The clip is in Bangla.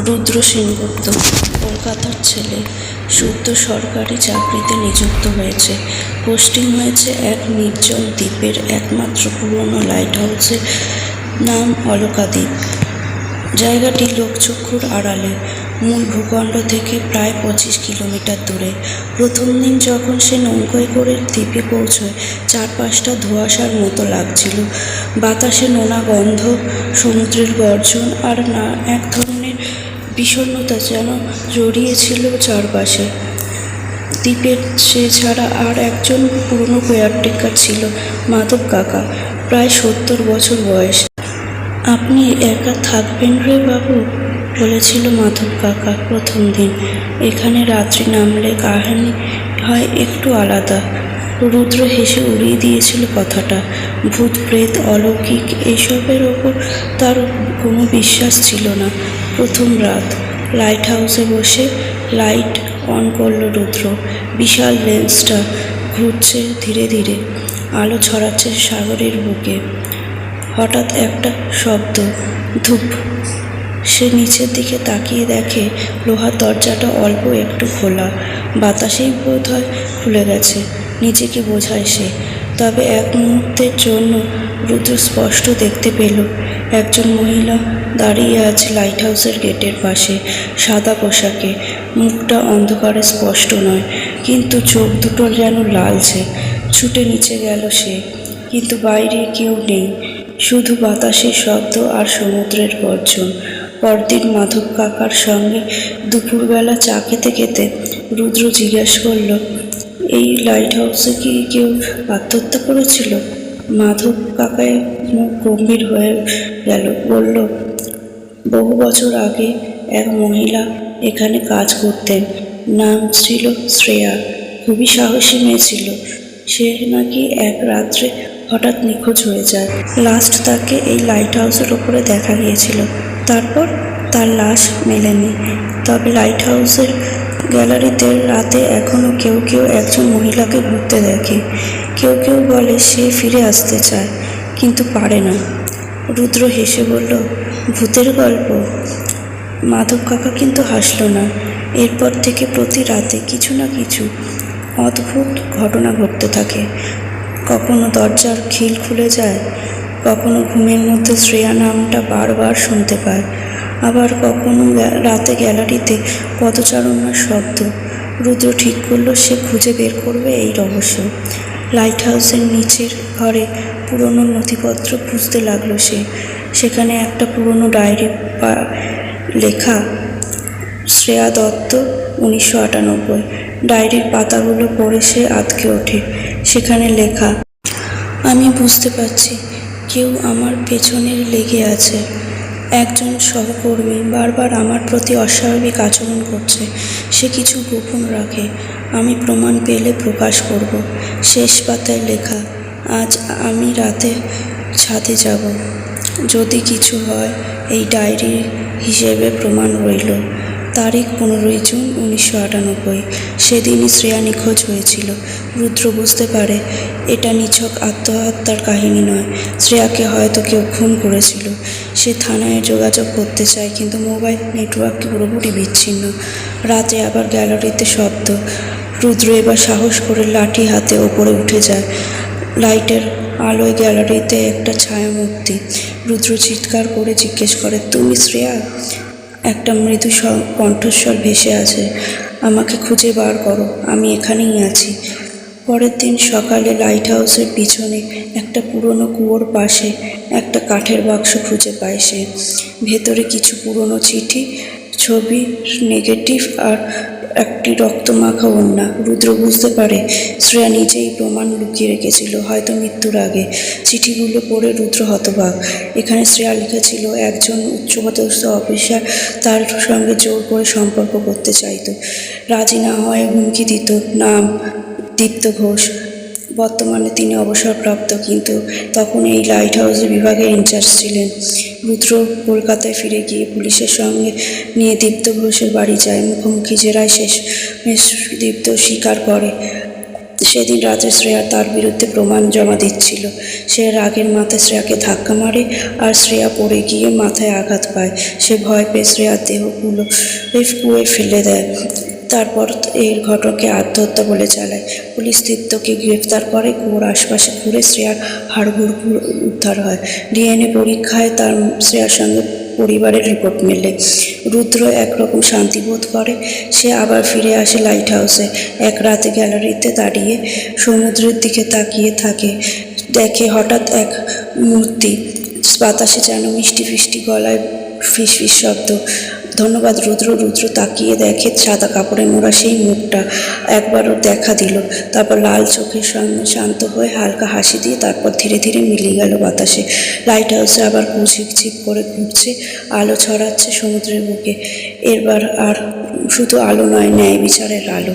রুদ্র সেনগুপ্ত কলকাতার ছেলে। শুদ্ধ সরকারি চাকরিতে নিযুক্ত হয়েছে। পোস্টিং হয়েছে এক নির্জন দ্বীপের একমাত্র পুরনো লাইট হাউসের নাম অলকা দ্বীপ। জায়গাটি লোকচক্ষুর আড়ালে, মূল ভূখণ্ড থেকে প্রায় 25 কিলোমিটার দূরে। প্রথম দিন যখন সে নৌকোয় করে দ্বীপে পৌঁছয়, চারপাশটা ধোঁয়াশার মতো লাগছিল। বাতাসে নোনা গন্ধ, সমুদ্রের গর্জন আর না এক ধরনের বিষণ্ণতা যেন জড়িয়েছিল চারপাশে। দ্বীপের সে ছাড়া আর একজন পুরনো কেয়ারটেকার ছিল, মাধব কাকা, প্রায় 70 বছর বয়স। আপনি একা থাকবেন রে বাবু, বলেছিল মাধব কাকা প্রথম দিন। এখানে রাত্রি নামলে কাহিনী হয় একটু আলাদা। রুদ্র হেসে উড়িয়ে দিয়েছিল কথাটা। ভূত প্রেত অলৌকিক এসবের ওপর তার কোনো বিশ্বাস ছিল না। প্রথম রাত, লাইট হাউসে বসে লাইট অন করলো রুদ্র। বিশাল লেন্সটা ঘুরছে ধীরে ধীরে, আলো ছড়াচ্ছে সাগরের বুকে। হঠাৎ একটা শব্দ, ধূপ। সে নিচের দিকে তাকিয়ে দেখে লোহার দরজাটা অল্প একটু খোলা। বাতাসেই বোধ হয় খুলে গেছে, নিজেকে বোঝায় সে। তবে এক মুহূর্তের জন্য রুদ্র স্পষ্ট দেখতে পেল একজন মহিলা দাঁড়িয়ে আছে লাইট হাউসের গেটের পাশে, সাদা পোশাকে। মুখটা অন্ধকারে স্পষ্ট নয়, কিন্তু চোখ দুটো যেন লালচে। ছুটে নিচে গেল সে, কিন্তু বাইরে কেউ নেই, শুধু বাতাসের শব্দ আর সমুদ্রের গর্জন। পরদিন মাধব কাকার সঙ্গে দুপুরবেলা চা খেতে খেতে রুদ্র জিজ্ঞেস করল, এই লাইট হাউসে কি কেউ আত্মহত্যা করেছিল? মাধব কাকায় মুখ গম্ভীর হয়ে গেল, বলল, বহু বছর আগে এক মহিলা এখানে কাজ করতেন। নাম ছিল শ্রেয়া। খুবই সাহসী মেয়ে ছিল। সে নাকি এক রাত্রে হঠাৎ নিখোঁজ হয়ে যায়। লাস্ট তাকে এই লাইট হাউসের ওপরে দেখা গিয়েছিল। তারপর তার লাশ মেলেনি। তবে লাইট হাউসের গ্যালারিতে রাতে এখনও কেউ কেউ একজন মহিলাকে ঘুরতে দেখে। কেউ কেউ বলে সে ফিরে আসতে চায়, কিন্তু পারে না। রুদ্র হেসে বলল, ভূতের গল্প? মাধব কাকা কিন্তু হাসল না। এরপর থেকে প্রতি রাতে কিছু না কিছু অদ্ভুত ঘটনা ঘটতে থাকে। কখনো দরজার খিল খুলে যায়, কখনো ঘুমের মধ্যে শ্রেয়া নামটা বারবার শুনতে পায়, আবার কখনো রাতে গ্যালারিতে পদচারণার শব্দ। রুদ্র ঠিক করল সে খুঁজে বের করবে এই রহস্য। লাইট হাউসের নিচের ঘরে পুরনো নথিপত্র খুঁজতে লাগলো সে। সেখানে একটা পুরনো ডায়েরি লেখা, শ্রেয়া দত্ত, 1998। ডায়েরির পাতাগুলো পড়ে সে আঁতকে ওঠে। সেখানে লেখা, আমি বুঝতে পারছি কেউ আমার পেছনে লেগে আছে। একজন সহকর্মী বারবার আমার প্রতি অস্বাভাবিক আচরণ করছে। সে কিছু গোপন রাখে। আমি প্রমাণ পেলে প্রকাশ করব। শেষ পাতায় লেখা, আজ আমি রাতে ছাদে যাব। যদি কিছু হয় এই ডায়েরি হিসেবে প্রমাণ রইল। তারিখ 15 জুন 1998। সেদিনই শ্রেয়া নিখোঁজ হয়েছিল। রুদ্র বুঝতে পারে এটা নিছক আত্মহত্যার কাহিনী নয়। শ্রেয়াকে হয়তো কেউ খুন করেছিল। সে থানায় যোগাযোগ করতে চায়, কিন্তু মোবাইল নেটওয়ার্ক পুরোপুরি বিচ্ছিন্ন। রাতে আবার গ্যালারিতে শব্দ। রুদ্র এবার সাহস করে লাঠি হাতে ওপরে উঠে যায়। লাইটের আলোয় গ্যালারিতে একটা ছায়ামূর্তি। রুদ্র চিৎকার করে জিজ্ঞেস করে, তুমি শ্রেয়া? একটা মৃদু কণ্ঠস্বর ভেসে আছে, আমাকে খুঁজে বার করো, আমি এখানেই আছি। পরের দিন সকালে লাইট হাউসের পিছনে একটা পুরনো কুয়োর পাশে একটা কাঠের বাক্স খুঁজে পায় সে। ভেতরে কিছু পুরনো চিঠি, ছবি, নেগেটিভ আর একটি রক্তমাখা ওড়না। রুদ্র বুঝতে পারে শ্রেয়া নিজেই প্রমাণ লুকিয়ে রেখেছিল, হয়তো মৃত্যুর আগে। চিঠিগুলো পড়ে রুদ্র হতবাক। এখানে শ্রেয়া লিখেছিল একজন উচ্চপদস্থ অফিসার তার সঙ্গে জোর করে সম্পর্ক করতে চাইত। রাজি না হয়ে হুমকি দিত। নাম দীপ্ত ঘোষ। বর্তমানে তিনি অবসরপ্রাপ্ত, কিন্তু তখন এই লাইট হাউসের বিভাগের ইনচার্জ ছিলেন। রুদ্র কলকাতায় ফিরে গিয়ে পুলিশের সঙ্গে নিয়ে দীপ্ত ঘোষের বাড়ি যায়। মুখোমুখি জেরায় শেষমেশ দীপ্ত স্বীকার করে সেদিন রাতে শ্রেয়া তার বিরুদ্ধে প্রমাণ জমা দিচ্ছিল। সে রাগের মাথায় শ্রেয়াকে ধাক্কা মারে আর শ্রেয়া পড়ে গিয়ে মাথায় আঘাত পায়। সে ভয় পেয়ে শ্রেয়ার দেহগুলো কুয়োয় ফেলে দেয়। তারপর এর ঘটনাকে আত্মহত্যা বলে চালায়। পুলিশ দীপ্তকে গ্রেফতার করে। কুয়োর আশপাশে ঘুরে শ্রেয়ার হাড়গোড় উদ্ধার হয়। ডিএনএ পরীক্ষায় তার শ্রেয়ার সঙ্গে পরিবারের রিপোর্ট মেলে। রুদ্র একরকম শান্তি বোধ করে। সে আবার ফিরে আসে লাইট হাউসে। এক রাতে গ্যালারিতে দাঁড়িয়ে সমুদ্রের দিকে তাকিয়ে থাকে। দেখে হঠাৎ এক মূর্তি, বাতাসে যেন মিষ্টি ফিষ্টি গলায় ফিসফিস শব্দ। ধন্যবাদ রুদ্র। রুদ্র তাকিয়ে দেখে সাদা কাপড়ে মোড়া সেই মুখটা। একবারও দেখা দিল, তারপর লাল চোখের সঙ্গে শান্ত হয়ে হালকা হাসি দিয়ে তারপর ধীরে ধীরে মিলিয়ে গেল বাতাসে। লাইট হাউসে আবার ঝিকঝিক করে ঘুরছে, আলো ছড়াচ্ছে সমুদ্রের বুকে। এবার আর শুধু আলো নয়, ন্যায় বিচারের আলো।